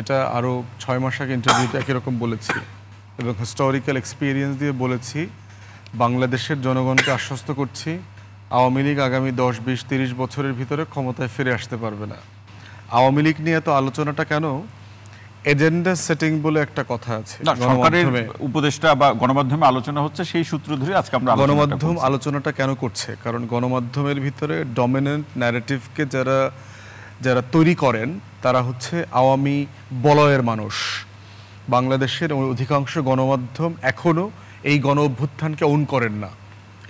এটা আরও 6 মাস আগে ইন্টারভিউতে একই রকম বলেছি এবং হিস্টোরিক্যাল এক্সপিরিয়েন্স দিয়ে বলেছি। বাংলাদেশের জনগণকে আশ্বস্ত করছি, আওয়ামী লীগ আগামী 10, 20, 30 বছরের ভিতরে ক্ষমতায় ফিরে আসতে পারবে না। আওয়ামী লীগ নিয়ে এত আলোচনাটা কেন? এজেন্ডা সেটিং বলে একটা কথা আছে। সরকারের উপদেষ্টা বা গণমাধ্যমে আলোচনা হচ্ছে, সেই সূত্র ধরে আজকে আমরা গণমাধ্যম আলোচনাটা কেন করছে? কারণ গণমাধ্যমের ভিতরে ডমিনেন্ট ন্যারেটিভকে যারা তৈরি করেন তারা হচ্ছে আওয়ামী বলয়ের মানুষ। বাংলাদেশের অধিকাংশ গণমাধ্যম এখনও এই গণ অভ্যুত্থানকে ওন করেন না,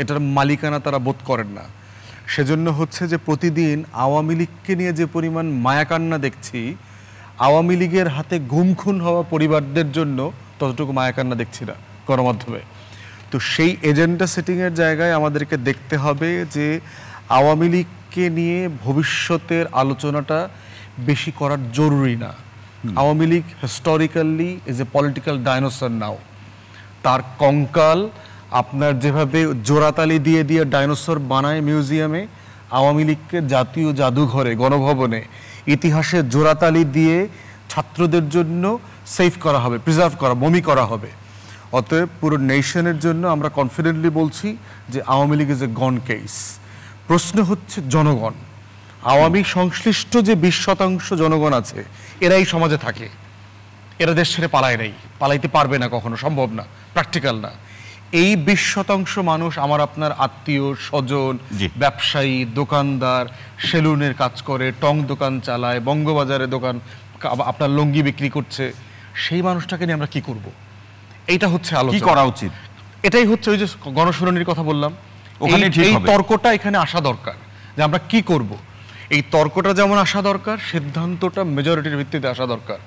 এটার মালিকানা তারা বোধ করেন না। সেজন্য হচ্ছে যে প্রতিদিন আওয়ামী লীগকে নিয়ে যে পরিমাণ মায়াকান্না দেখছি, আওয়ামী লীগের হাতে গুম খুন হওয়া পরিবারদের জন্য ততটুকু মায়াকান্না দেখছি না গণমাধ্যমে। তো সেই এজেন্ডা সেটিংয়ের জায়গায় আমাদেরকে দেখতে হবে যে আওয়ামী লীগকে নিয়ে ভবিষ্যতের আলোচনাটা বেশি করার জরুরি না। Awami League historically is a political dinosaur now. তার কঙ্কাল আপনার যেভাবে জোড়াতালি দিয়ে দিয়ে ডাইনোসর বানায় মিউজিয়ামে, আওয়ামী লীগকে জাতীয় জাদুঘরে গণভবনে ইতিহাসে জোড়াতালি দিয়ে ছাত্রদের জন্য সেভ করা হবে, প্রিজার্ভ করা, মমি করা হবে। অতএব পুরো নেশনের জন্য আমরা কনফিডেন্টলি বলছি যে Awami League is a gone case. প্রশ্ন হচ্ছে জনগণ, আওয়ামী সংশ্লিষ্ট যে 20% জনগণ আছে, এরাই সমাজে থাকে, এরা দেশ ছেড়ে পালায় নেই, পালাইতে পারবে না, কখনো সম্ভব না, প্র্যাকটিক্যাল না। এই 20% মানুষ আমার আপনার আত্মীয় স্বজন, ব্যবসায়ী, দোকানদার, সেলুনের কাজ করে, টং দোকান চালায়, বঙ্গবাজারে দোকান, আপনার লুঙ্গি বিক্রি করছে। সেই মানুষটাকে নিয়ে আমরা কি করব? এইটা হচ্ছে আলোচনা, কি করা উচিত। এটাই হচ্ছে ওই যে গণশুনানির কথা বললাম, এই তর্কটা এখানে আসা দরকার যে আমরা কি করব। এই তর্কটা যেমন আসা দরকার, সিদ্ধান্তটা মেজরিটির ভিত্তিতে আসা দরকার।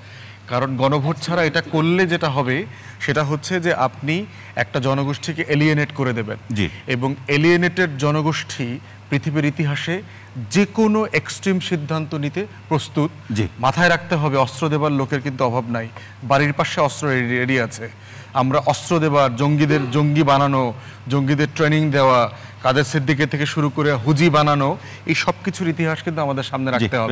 কারণ গণভোট ছাড়া এটা করলে যেটা হবে সেটা হচ্ছে যে আপনি একটা জনগোষ্ঠীকে এলিয়েনেট করে দেবেন, এবং এলিয়েনেটেড জনগোষ্ঠী পৃথিবীর ইতিহাসে যে কোনো এক্সট্রিম সিদ্ধান্ত নিতে প্রস্তুত। মাথায় রাখতে হবে অস্ত্র দেবার লোকের কিন্তু অভাব নাই, বাড়ির পাশে অস্ত্র রেডি আছে। আমরা অস্ত্র দেবার, জঙ্গি বানানো, জঙ্গিদের ট্রেনিং দেওয়া, কাদের সিদ্দিকী থেকে শুরু করে হুজি বানানো, এই সব কিছুর ইতিহাস কিন্তু আমাদের সামনে রাখতে হবে।